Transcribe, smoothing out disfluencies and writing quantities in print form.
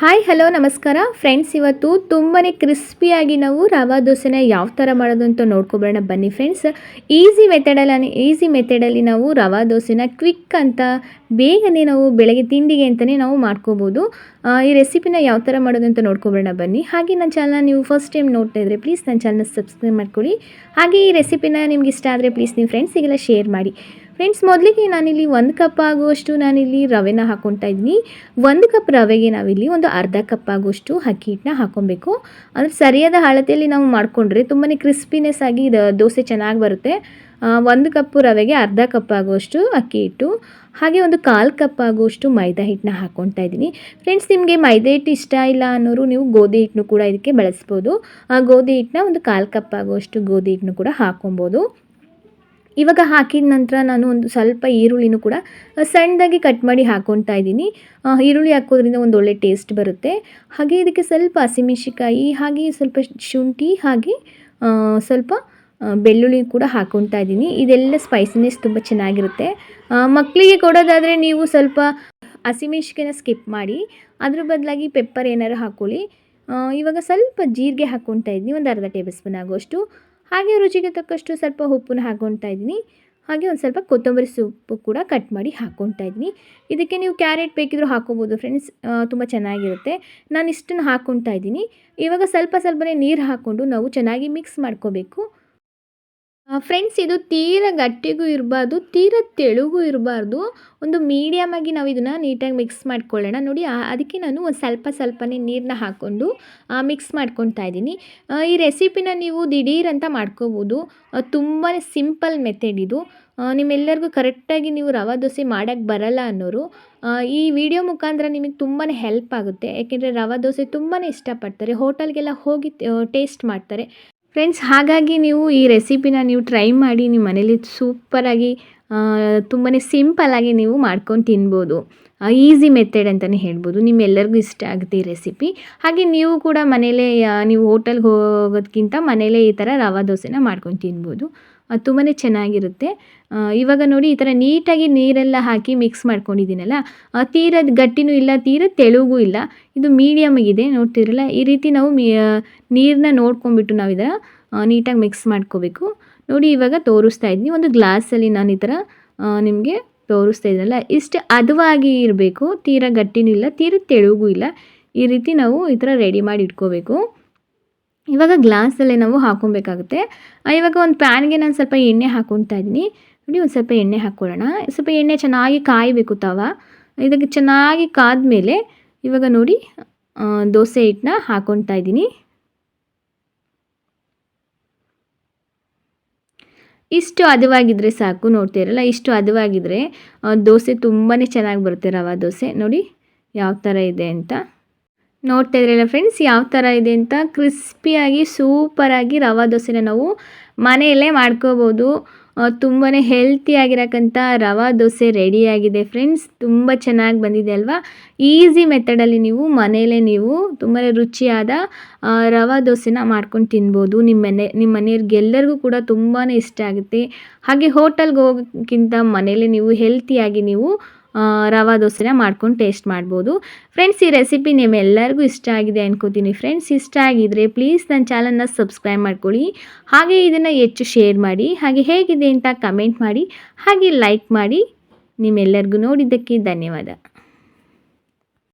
Hi hello ನಮಸ್ಕಾರ friends. ಇವತ್ತು ತುಂಬಾ ಕ್ರಿಸ್ಪಿಯಾಗಿ ನಾವು ರವಾ ದೋಸೆನ ಯಾವ ಥರ ಮಾಡೋದು ಅಂತ ನೋಡ್ಕೊಬರೋಣ ಬನ್ನಿ ಫ್ರೆಂಡ್ಸ್. ಈಸಿ ಮೆಥಡಲ್ಲಿ ನಾವು ರವಾ ದೋಸೆನ ಕ್ವಿಕ್ ಅಂತ ಬೇಗನೆ ನಾವು ಬೆಳಗ್ಗೆ ತಿಂಡಿಗೆ ಅಂತಲೇ ನಾವು ಮಾಡ್ಕೋಬೋದು. ಈ ರೆಸಿಪಿನ ಯಾವ ಥರ ಮಾಡೋದು ಅಂತ ನೋಡ್ಕೊಬರೋಣ ಬನ್ನಿ. ಹಾಗೆ ನನ್ನ ಚಾನಲ್ನ ನೀವು ಫಸ್ಟ್ ಟೈಮ್ ನೋಡ್ತಾ ಇದ್ದರೆ ಪ್ಲೀಸ್ ನನ್ನ ಚಾನಲ್ನ ಸಬ್ಸ್ಕ್ರೈಬ್ ಮಾಡ್ಕೊಳ್ಳಿ. ಹಾಗೆ ಈ ರೆಸಿಪಿನ ನಿಮ್ಗೆ ಇಷ್ಟ ಆದರೆ ಪ್ಲೀಸ್ ನೀವು ಫ್ರೆಂಡ್ಸಿಗೆಲ್ಲ ಶೇರ್ ಮಾಡಿ. ಫ್ರೆಂಡ್ಸ್, ಮೊದಲಿಗೆ ನಾನಿಲ್ಲಿ 1 ಕಪ್ ಆಗುವಷ್ಟು ನಾನಿಲ್ಲಿ ರವೆನ ಹಾಕ್ಕೊತಾ ಇದ್ದೀನಿ. 1 ಕಪ್ ರವೆಗೆ ನಾವಿಲ್ಲಿ ಒಂದು ಅರ್ಧ ಕಪ್ ಆಗುವಷ್ಟು ಅಕ್ಕಿ ಹಿಟ್ಟನ್ನ ಹಾಕ್ಕೊಬೇಕು. ಅಂದರೆ ಸರಿಯಾದ ಅಳತೆಯಲ್ಲಿ ನಾವು ಮಾಡಿಕೊಂಡ್ರೆ ತುಂಬಾ ಕ್ರಿಸ್ಪಿನೆಸ್ ಆಗಿ ದೋಸೆ ಚೆನ್ನಾಗಿ ಬರುತ್ತೆ. 1 ಕಪ್ಪು ರವೆಗೆ ಅರ್ಧ ಕಪ್ ಆಗುವಷ್ಟು ಅಕ್ಕಿ ಹಿಟ್ಟು, ಹಾಗೆ ಒಂದು 1/4 ಕಪ್ ಆಗುವಷ್ಟು ಮೈದಾ ಹಿಟ್ಟನ್ನ ಹಾಕ್ಕೊತಾ ಇದ್ದೀನಿ. ಫ್ರೆಂಡ್ಸ್, ನಿಮಗೆ ಮೈದಾ ಹಿಟ್ಟು ಇಷ್ಟ ಇಲ್ಲ ಅನ್ನೋರು ನೀವು ಗೋಧಿ ಹಿಟ್ಟನ್ನು ಕೂಡ ಇದಕ್ಕೆ ಬಳಸ್ಬೋದು. ಆ ಗೋಧಿ ಹಿಟ್ಟನ್ನ ಒಂದು 1/4 ಕಪ್ ಆಗುವಷ್ಟು ಗೋಧಿ ಹಿಟ್ಟನ್ನು ಕೂಡ ಹಾಕ್ಕೊಬೋದು. ಇವಾಗ ಹಾಕಿದ ನಂತರ ನಾನು ಒಂದು ಸ್ವಲ್ಪ ಈರುಳ್ಳಿನೂ ಕೂಡ ಸಣ್ಣದಾಗಿ ಕಟ್ ಮಾಡಿ ಹಾಕ್ಕೊತಾ ಇದ್ದೀನಿ. ಈರುಳ್ಳಿ ಹಾಕೋದ್ರಿಂದ ಒಂದು ಒಳ್ಳೆ ಟೇಸ್ಟ್ ಬರುತ್ತೆ. ಹಾಗೆ ಇದಕ್ಕೆ ಸ್ವಲ್ಪ ಹಸಿಮೆಣಸಿಕಾಯಿ, ಹಾಗೆ ಸ್ವಲ್ಪ ಶುಂಠಿ, ಹಾಗೆ ಸ್ವಲ್ಪ ಬೆಳ್ಳುಳ್ಳಿ ಕೂಡ ಹಾಕ್ಕೊತಾ ಇದ್ದೀನಿ. ಇದೆಲ್ಲ ಸ್ಪೈಸಿನೆಸ್ ತುಂಬ ಚೆನ್ನಾಗಿರುತ್ತೆ. ಮಕ್ಕಳಿಗೆ ಕೊಡೋದಾದರೆ ನೀವು ಸ್ವಲ್ಪ ಹಸಿಮೆಣಸಿಕಾಯಿನ ಸ್ಕಿಪ್ ಮಾಡಿ, ಅದ್ರ ಬದಲಾಗಿ ಪೆಪ್ಪರ್ ಏನಾರು ಹಾಕ್ಕೊಳ್ಳಿ. ಇವಾಗ ಸ್ವಲ್ಪ ಜೀರಿಗೆ ಹಾಕ್ಕೊತಾ ಇದ್ದೀನಿ, ಒಂದು ಅರ್ಧ ಟೇಬಲ್ ಸ್ಪೂನ್ ಆಗುವಷ್ಟು. ಹಾಗೆ ರುಚಿಗೆ ತಕ್ಕಷ್ಟು ಸ್ವಲ್ಪ ಉಪ್ಪನ್ನ ಹಾಕ್ಕೊತಾ ಇದ್ದೀನಿ. ಹಾಗೆ ಒಂದು ಸ್ವಲ್ಪ ಕೊತ್ತಂಬರಿ ಸೊಪ್ಪು ಕೂಡ ಕಟ್ ಮಾಡಿ ಹಾಕ್ಕೊತಾ ಇದ್ದೀನಿ. ಇದಕ್ಕೆ ನೀವು ಕ್ಯಾರೆಟ್ ಬೇಕಿದ್ರೂ ಹಾಕ್ಕೋಬೋದು ಫ್ರೆಂಡ್ಸ್, ತುಂಬ ಚೆನ್ನಾಗಿರುತ್ತೆ. ನಾನು ಇಷ್ಟನ್ನು ಹಾಕ್ಕೊತಾ ಇದ್ದೀನಿ. ಇವಾಗ ಸ್ವಲ್ಪನೇ ನೀರು ಹಾಕ್ಕೊಂಡು ನಾವು ಚೆನ್ನಾಗಿ ಮಿಕ್ಸ್ ಮಾಡ್ಕೋಬೇಕು. ಫ್ರೆಂಡ್ಸ್, ಇದು ತೀರಾ ಗಟ್ಟಿಗೂ ಇರಬಾರ್ದು, ತೀರಾ ತೆಳುಗೂ ಇರಬಾರ್ದು. ಒಂದು ಮೀಡಿಯಮ್ ಆಗಿ ನಾವು ಇದನ್ನು ನೀಟಾಗಿ ಮಿಕ್ಸ್ ಮಾಡ್ಕೊಳ್ಳೋಣ. ನೋಡಿ, ಅದಕ್ಕೆ ನಾನು ಒಂದು ಸ್ವಲ್ಪನೇ ನೀರನ್ನ ಹಾಕ್ಕೊಂಡು ಮಿಕ್ಸ್ ಮಾಡ್ಕೊತಾ ಇದ್ದೀನಿ. ಈ ರೆಸಿಪಿನ ನೀವು ದಿಢೀರಂತ ಮಾಡ್ಕೋಬೋದು. ತುಂಬಾ ಸಿಂಪಲ್ ಮೆಥಡ್ ಇದು. ನಿಮ್ಮೆಲ್ಲರಿಗೂ ಕರೆಕ್ಟಾಗಿ ನೀವು ರವಾ ದೋಸೆ ಮಾಡೋಕ್ಕೆ ಬರಲ್ಲ ಅನ್ನೋರು ಈ ವಿಡಿಯೋ ಮುಖಾಂತರ ನಿಮಗೆ ತುಂಬಾ ಹೆಲ್ಪ್ ಆಗುತ್ತೆ. ಯಾಕೆಂದರೆ ರವಾ ದೋಸೆ ತುಂಬಾ ಇಷ್ಟಪಡ್ತಾರೆ, ಹೋಟೆಲ್ಗೆಲ್ಲ ಹೋಗಿ ಟೇಸ್ಟ್ ಮಾಡ್ತಾರೆ ಫ್ರೆಂಡ್ಸ್. ಹಾಗಾಗಿ ನೀವು ಈ ರೆಸಿಪಿನ ನೀವು ಟ್ರೈ ಮಾಡಿ, ನಿಮ್ಮ ಮನೇಲಿ ಸೂಪರಾಗಿ ತುಂಬಾ ಸಿಂಪಲ್ಲಾಗಿ ನೀವು ಮಾಡ್ಕೊಂಡು ತಿನ್ಬೋದು. ಈಸಿ ಮೆಥಡ್ ಅಂತಲೇ ಹೇಳ್ಬೋದು. ನಿಮ್ಮೆಲ್ಲರಿಗೂ ಇಷ್ಟ ಆಗುತ್ತೆ ಈ ರೆಸಿಪಿ. ಹಾಗೆ ನೀವು ಕೂಡ ಮನೇಲೇ ನೀವು ಹೋಟೆಲ್ಗೆ ಹೋಗೋದಕ್ಕಿಂತ ಮನೇಲೇ ಈ ಥರ ರವಾ ದೋಸೆನ ಮಾಡ್ಕೊಂಡು ತಿನ್ಬೋದು. ತುಂಬಾ ಚೆನ್ನಾಗಿರುತ್ತೆ. ಇವಾಗ ನೋಡಿ, ಈ ಥರ ನೀಟಾಗಿ ನೀರೆಲ್ಲ ಹಾಕಿ ಮಿಕ್ಸ್ ಮಾಡ್ಕೊಂಡಿದ್ದೀನಲ್ಲ, ತೀರಾ ಗಟ್ಟಿನೂ ಇಲ್ಲ, ತೀರಾ ತೆಳುಗೂ ಇಲ್ಲ, ಇದು ಮೀಡಿಯಮ್ಗಿದೆ. ನೋಡ್ತಿರಲ್ಲ, ಈ ರೀತಿ ನಾವು ನೀರನ್ನ ನೋಡ್ಕೊಂಬಿಟ್ಟು ನಾವು ಇದನ್ನು ನೀಟಾಗಿ ಮಿಕ್ಸ್ ಮಾಡ್ಕೋಬೇಕು. ನೋಡಿ, ಇವಾಗ ತೋರಿಸ್ತಾ ಇದ್ದೀನಿ ಒಂದು ಗ್ಲಾಸಲ್ಲಿ ನಾನು ಈ ಥರ ನಿಮಗೆ ತೋರಿಸ್ತಾ ಇದ್ದೀನಲ್ಲ, ಇಷ್ಟು ಹದವಾಗಿ ಇರಬೇಕು. ತೀರಾ ಗಟ್ಟಿನೂ ಇಲ್ಲ, ತೀರಾ ತೆಳುಗೂ ಇಲ್ಲ. ಈ ರೀತಿ ನಾವು ಈ ಥರ ರೆಡಿ ಮಾಡಿ ಇಟ್ಕೋಬೇಕು. ಇವಾಗ ಗ್ಲಾಸಲ್ಲೇ ನಾವು ಹಾಕ್ಕೊಬೇಕಾಗುತ್ತೆ. ಇವಾಗ ಒಂದು ಪ್ಯಾನ್ಗೆ ನಾನು ಸ್ವಲ್ಪ ಎಣ್ಣೆ ಹಾಕ್ಕೊತಾ ಇದ್ದೀನಿ. ನೋಡಿ, ಒಂದು ಸ್ವಲ್ಪ ಎಣ್ಣೆ ಹಾಕ್ಕೊಳ್ಳೋಣ. ಸ್ವಲ್ಪ ಎಣ್ಣೆ ಚೆನ್ನಾಗಿ ಕಾಯಬೇಕು ತವ. ಇದಕ್ಕೆ ಚೆನ್ನಾಗಿ ಕಾದ್ಮೇಲೆ ಇವಾಗ ನೋಡಿ ದೋಸೆ ಹಿಟ್ಟನ್ನ ಹಾಕ್ಕೊತಾ ಇದ್ದೀನಿ. ಇಷ್ಟು ಹದವಾಗಿದ್ದರೆ ಸಾಕು. ನೋಡ್ತೀರಲ್ಲ, ಇಷ್ಟು ಹದವಾಗಿದ್ದರೆ ದೋಸೆ ತುಂಬಾ ಚೆನ್ನಾಗಿ ಬರುತ್ತೆ. ರವಾ ದೋಸೆ ನೋಡಿ ಯಾವ ಥರ ಇದೆ ಅಂತ ನೋಡ್ತಾ ಇದ್ರಲ್ಲ ಫ್ರೆಂಡ್ಸ್, ಯಾವ ಥರ ಇದೆ ಅಂತ. ಕ್ರಿಸ್ಪಿಯಾಗಿ ಸೂಪರಾಗಿ ರವಾ ದೋಸೆನ ನಾವು ಮನೆಯಲ್ಲೇ ಮಾಡ್ಕೋಬೋದು. ತುಂಬಾ ಹೆಲ್ತಿಯಾಗಿರೋಕ್ಕಂಥ ರವಾ ದೋಸೆ ರೆಡಿಯಾಗಿದೆ ಫ್ರೆಂಡ್ಸ್. ತುಂಬ ಚೆನ್ನಾಗಿ ಬಂದಿದೆ ಅಲ್ವಾ. ಈಸಿ ಮೆಥಡಲ್ಲಿ ನೀವು ಮನೆಯಲ್ಲೇ ನೀವು ತುಂಬಾ ರುಚಿಯಾದ ರವಾ ದೋಸೆನ ಮಾಡ್ಕೊಂಡು ತಿನ್ಬೋದು. ನಿಮ್ಮ ಮನೆಯವ್ರಿಗೆಲ್ಲರಿಗೂ ಕೂಡ ತುಂಬಾ ಇಷ್ಟ ಆಗುತ್ತೆ. ಹಾಗೆ ಹೋಟೆಲ್ಗೆ ಹೋಗೋಕ್ಕಿಂತ ಮನೆಯಲ್ಲೇ ನೀವು ಹೆಲ್ತಿಯಾಗಿ ನೀವು ರವಾ ದೋಸೆನ ಮಾಡ್ಕೊಂಡು ಟೇಸ್ಟ್ ಮಾಡ್ಬೋದು. ಫ್ರೆಂಡ್ಸ್, ಈ ರೆಸಿಪಿ ನಿಮ್ಮೆಲ್ಲರಿಗೂ ಇಷ್ಟ ಆಗಿದೆ ಅನ್ಕೋತೀನಿ. ಫ್ರೆಂಡ್ಸ್, ಇಷ್ಟ ಆಗಿದರೆ ಪ್ಲೀಸ್ ನನ್ನ ಚಾನಲ್ನ ಸಬ್ಸ್ಕ್ರೈಬ್ ಮಾಡ್ಕೊಳ್ಳಿ. ಹಾಗೆ ಇದನ್ನು ಹೆಚ್ಚು ಶೇರ್ ಮಾಡಿ. ಹಾಗೆ ಹೇಗಿದೆ ಅಂತ ಕಮೆಂಟ್ ಮಾಡಿ, ಹಾಗೆ ಲೈಕ್ ಮಾಡಿ. ನಿಮ್ಮೆಲ್ಲರಿಗೂ ನೋಡಿದ್ದಕ್ಕೆ ಧನ್ಯವಾದ.